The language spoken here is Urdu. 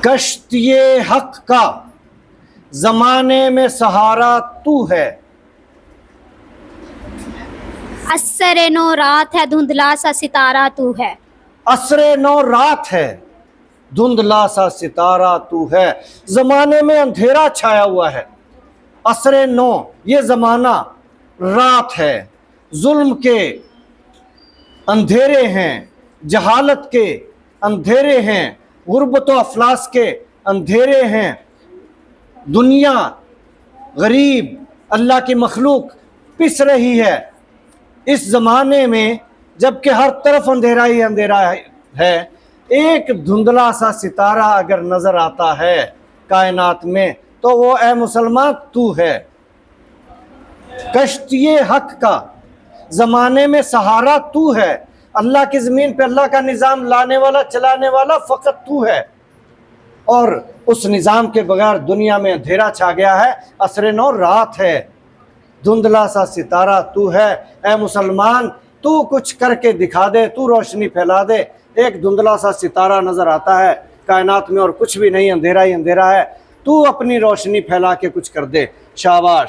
کشتی حق کا زمانے میں سہارا تو ہے. عصر نو رات ہے دھندلا سا ستارہ تو ہے. عصر نو رات ہے دھندلا سا ستارہ تو ہے. زمانے میں اندھیرا چھایا ہوا ہے. عصر نو یہ زمانہ رات ہے، ظلم کے اندھیرے ہیں، جہالت کے اندھیرے ہیں، غربت و افلاس کے اندھیرے ہیں. دنیا غریب اللہ کی مخلوق پس رہی ہے اس زمانے میں، جبکہ ہر طرف اندھیرا ہی اندھیرا ہے. ایک دھندلا سا ستارہ اگر نظر آتا ہے کائنات میں تو وہ اے مسلمان تو ہے. کشتی حق کا زمانے میں سہارا تو ہے. اللہ کی زمین پہ اللہ کا نظام لانے والا چلانے والا فقط تو ہے، اور اس نظام کے بغیر دنیا میں اندھیرا چھا گیا ہے. عصر نو رات ہے، دھندلا سا ستارہ تو ہے. اے مسلمان تو کچھ کر کے دکھا دے، تو روشنی پھیلا دے. ایک دھندلا سا ستارہ نظر آتا ہے کائنات میں اور کچھ بھی نہیں، اندھیرا ہی اندھیرا ہے. تو اپنی روشنی پھیلا کے کچھ کر دے. شاباش.